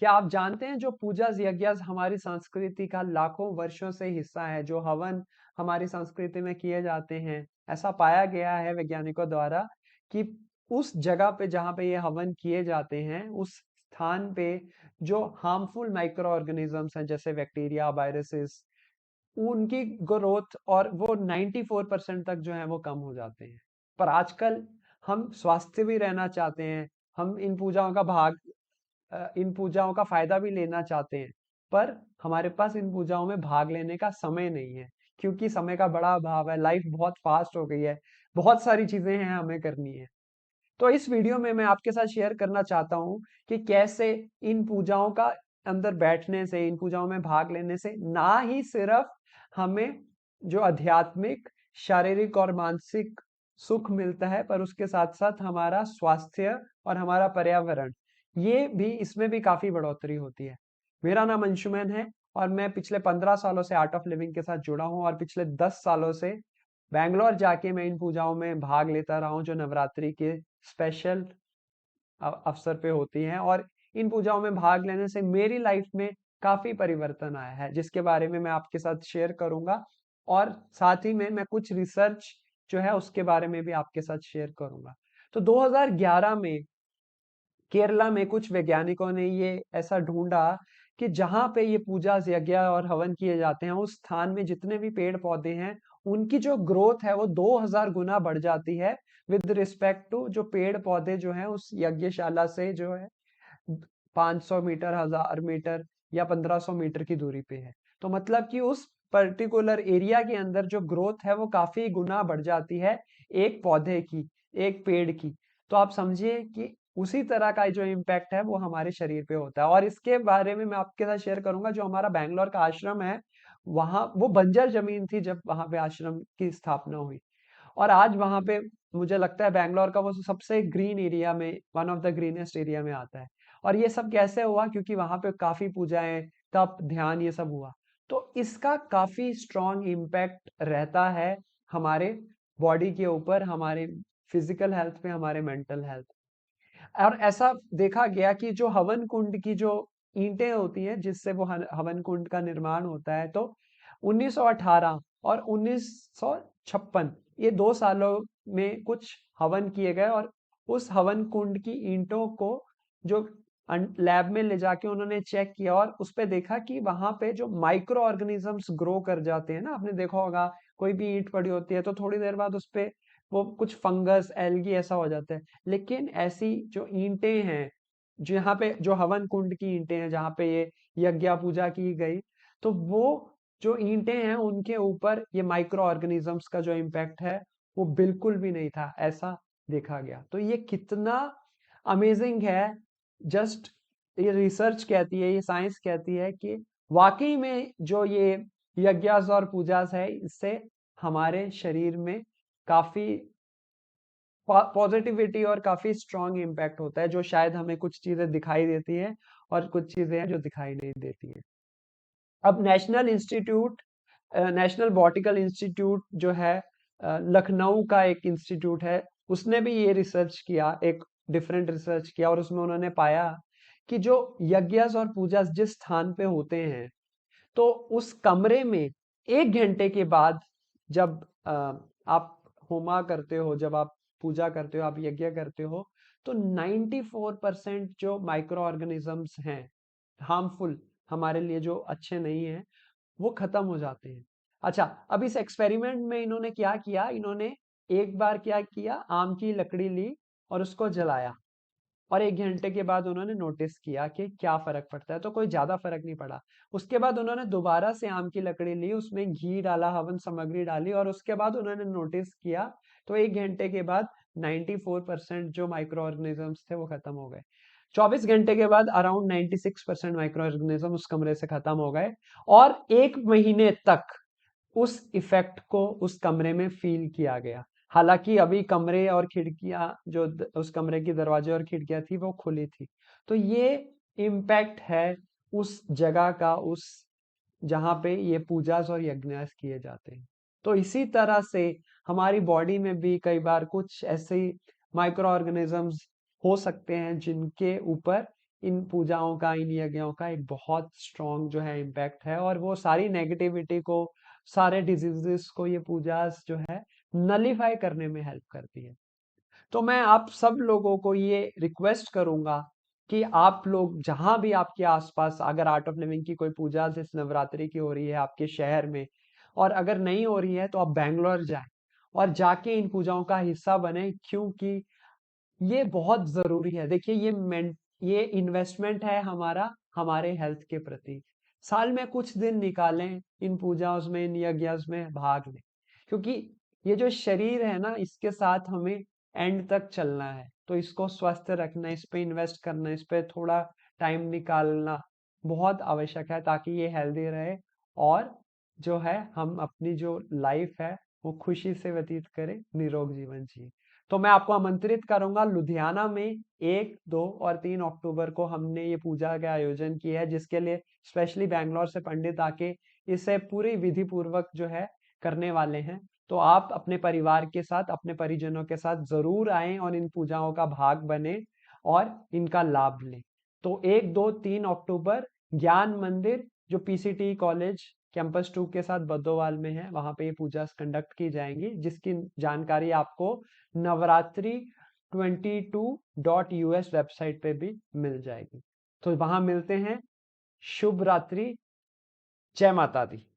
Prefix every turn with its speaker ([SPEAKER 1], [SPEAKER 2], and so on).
[SPEAKER 1] क्या आप जानते हैं जो पूजा यज्ञ हमारी संस्कृति का लाखों वर्षों से हिस्सा है, जो हवन हमारी संस्कृति में किए जाते हैं। ऐसा पाया गया है वैज्ञानिकों द्वारा कि उस जगह पे जहाँ पे ये हवन किए जाते हैं, उस स्थान पे जो हार्मफुल माइक्रो ऑर्गेनिजम्स हैं जैसे बैक्टीरिया, वायरसेस, उनकी ग्रोथ और वो 94% तक जो है वो कम हो जाते हैं। पर आजकल हम स्वास्थ्य भी रहना चाहते हैं, हम इन पूजाओं का फायदा भी लेना चाहते हैं, पर हमारे पास इन पूजाओं में भाग लेने का समय नहीं है, क्योंकि समय का बड़ा अभाव है, लाइफ बहुत फास्ट हो गई है, बहुत सारी चीजें हैं हमें करनी है। तो इस वीडियो में मैं आपके साथ शेयर करना चाहता हूँ कि कैसे इन पूजाओं का अंदर बैठने से, इन पूजाओं में भाग लेने से ना ही सिर्फ हमें जो आध्यात्मिक, शारीरिक और मानसिक सुख मिलता है, पर उसके साथ साथ हमारा स्वास्थ्य और हमारा पर्यावरण, ये भी इसमें भी काफी बढ़ोतरी होती है। मेरा नाम अंशुमन है और मैं पिछले 15 सालों से आर्ट ऑफ लिविंग के साथ जुड़ा हूँ और पिछले 10 सालों से बैंगलोर जाके मैं इन पूजाओं में भाग लेता रहा हूँ जो नवरात्रि के स्पेशल अवसर पे होती हैं। और इन पूजाओं में भाग लेने से मेरी लाइफ में काफी परिवर्तन आया है, जिसके बारे में मैं आपके साथ शेयर करूंगा। और साथ ही में मैं कुछ रिसर्च जो है उसके बारे में भी आपके साथ शेयर करूंगा। तो 2011 में केरला में कुछ वैज्ञानिकों ने ये ऐसा ढूंढा कि जहां पे ये पूजा यज्ञ और हवन किए जाते हैं, उस स्थान में जितने भी पेड़ पौधे हैं, उनकी जो ग्रोथ है वो 2000 गुना बढ़ जाती है विद रिस्पेक्ट टू जो पेड़ पौधे जो है उस यज्ञशाला से जो है 500 मीटर, 1000 मीटर या 1500 मीटर की दूरी पे है। तो मतलब कि उस पर्टिकुलर एरिया के अंदर जो ग्रोथ है वो काफी गुना बढ़ जाती है एक पौधे की, एक पेड़ की। तो आप समझिए कि उसी तरह का जो इम्पैक्ट है वो हमारे शरीर पे होता है। और इसके बारे में मैं आपके साथ शेयर करूंगा, जो हमारा बैंगलोर का आश्रम है, वहां वो बंजर जमीन थी जब वहां पे आश्रम की स्थापना हुई, और आज वहां पे मुझे लगता है बैंगलोर का वो सबसे ग्रीन एरिया में, one of the greenest area में आता है। और ये सब कैसे हुआ? क्योंकि वहां पे काफी पूजाएं, तप, ध्यान, ये सब हुआ। तो इसका काफी स्ट्रॉन्ग इम्पैक्ट रहता है हमारे बॉडी के ऊपर, हमारे फिजिकल हेल्थ पे, हमारे मेंटल हेल्थ। और ऐसा देखा गया कि जो हवन कुंड की जो ईंटें होती हैं जिससे वो हवन कुंड का निर्माण होता है, तो 1918 और 1956, ये 2 सालों में कुछ हवन किए गए। और उस हवन कुंड की ईंटों को जो लैब में ले जाके उन्होंने चेक किया और उस पे देखा कि वहां पे जो माइक्रो ऑर्गेनिजम्स ग्रो कर जाते हैं ना, आपने देखा होगा कोई भी ईंट पड़ी होती है तो थोड़ी देर बाद उस पे वो कुछ फंगस, एल्गी ऐसा हो जाता है। लेकिन ऐसी जो ईंटें हैं, जहाँ पे जो हवन कुंड की ईंटें हैं, जहाँ पे ये यज्ञ पूजा की गई, तो वो जो ईंटें हैं उनके ऊपर ये माइक्रो ऑर्गेनिजम्स का जो इम्पैक्ट है वो बिल्कुल भी नहीं था, ऐसा देखा गया। तो ये कितना अमेजिंग है। जस्ट ये रिसर्च कहती है, ये साइंस कहती है कि वाकई में जो ये यज्ञास और पूजास है, इससे हमारे शरीर में काफी पॉजिटिविटी और काफी स्ट्रांग इम्पैक्ट होता है, जो शायद हमें कुछ चीजें दिखाई देती हैं और कुछ चीजें हैं जो दिखाई नहीं देती हैं। अब नेशनल बॉटिकल इंस्टीट्यूट जो है, लखनऊ का एक इंस्टीट्यूट है, उसने भी ये रिसर्च किया, एक डिफरेंट रिसर्च किया, और उसमें उन्होंने पाया कि जो यज्ञस और पूजा जिस स्थान पे होते हैं, तो उस कमरे में 1 घंटे के बाद जब आप होमा करते हो, जब आप पूजा करते हो, आप यज्ञ करते हो, तो 94% जो माइक्रो ऑर्गेनिजम्स हैं हार्मफुल, हमारे लिए जो अच्छे नहीं हैं, वो खत्म हो जाते हैं। अच्छा, अब इस एक्सपेरिमेंट में इन्होंने क्या किया, इन्होंने एक बार क्या किया, आम की लकड़ी ली और उसको जलाया, और 1 घंटे के बाद उन्होंने नोटिस किया कि क्या फर्क पड़ता है, तो कोई ज्यादा फर्क नहीं पड़ा। उसके बाद उन्होंने दोबारा से आम की लकड़ी ली, उसमें घी डाला, हवन सामग्री डाली, और उसके बाद उन्होंने नोटिस किया, तो 1 घंटे के बाद 94% जो माइक्रो ऑर्गेनिजम्स थे वो खत्म हो गए। 24 घंटे के बाद अराउंड 96% माइक्रो ऑर्गेनिज्म उस कमरे से खत्म हो गए, और 1 महीने तक उस इफेक्ट को उस कमरे में फील किया गया। हालांकि अभी कमरे और खिड़कियां जो उस कमरे की दरवाजे और खिड़कियां थी वो खुली थी। तो ये इम्पैक्ट है उस जगह का, उस जहाँ पे ये पूजास और यज्ञ किए जाते हैं। तो इसी तरह से हमारी बॉडी में भी कई बार कुछ ऐसे माइक्रो ऑर्गेनिजम्स हो सकते हैं जिनके ऊपर इन पूजाओं का, इन यज्ञों का एक बहुत स्ट्रॉन्ग जो है इम्पैक्ट है, और वो सारी नेगेटिविटी को, सारे डिजीजेस को ये पूजास जो है नलीफाई करने में हेल्प करती है। तो मैं आप सब लोगों को ये रिक्वेस्ट करूंगा कि आप लोग जहां भी आपके आसपास, अगर आर्ट ऑफ लिविंग की कोई पूजा इस नवरात्रि की हो रही है आपके शहर में, और अगर नहीं हो रही है तो आप बैंगलोर जाएं और जाके इन पूजाओं का हिस्सा बने, क्योंकि ये बहुत जरूरी है। देखिए, ये इन्वेस्टमेंट है हमारा हमारे हेल्थ के प्रति। साल में कुछ दिन निकालें, इन पूजाओं में, इन यज्ञ में भाग लें, क्योंकि ये जो शरीर है ना, इसके साथ हमें एंड तक चलना है, तो इसको स्वस्थ रखना, इस पे इन्वेस्ट करना, इस पे थोड़ा टाइम निकालना बहुत आवश्यक है, ताकि ये हेल्दी रहे, और जो है हम अपनी जो लाइफ है वो खुशी से व्यतीत करें, निरोग जीवन जिए। तो मैं आपको आमंत्रित करूंगा, लुधियाना में 1, 2 और 3 अक्टूबर को हमने ये पूजा का आयोजन किया है, जिसके लिए स्पेशली बैंगलोर से पंडित आके इसे पूरी विधि पूर्वक जो है करने वाले हैं। तो आप अपने परिवार के साथ, अपने परिजनों के साथ जरूर आएं और इन पूजाओं का भाग बने और इनका लाभ लें। तो 1, 2, 3 अक्टूबर ज्ञान मंदिर, जो पीसीटी कॉलेज कैंपस 2 के साथ बद्दोवाल में है, वहां पे ये पूजा कंडक्ट की जाएंगी, जिसकी जानकारी आपको navaratri22.us वेबसाइट पे भी मिल जाएगी। तो वहां मिलते हैं। शुभ रात्रि। जय माता दी।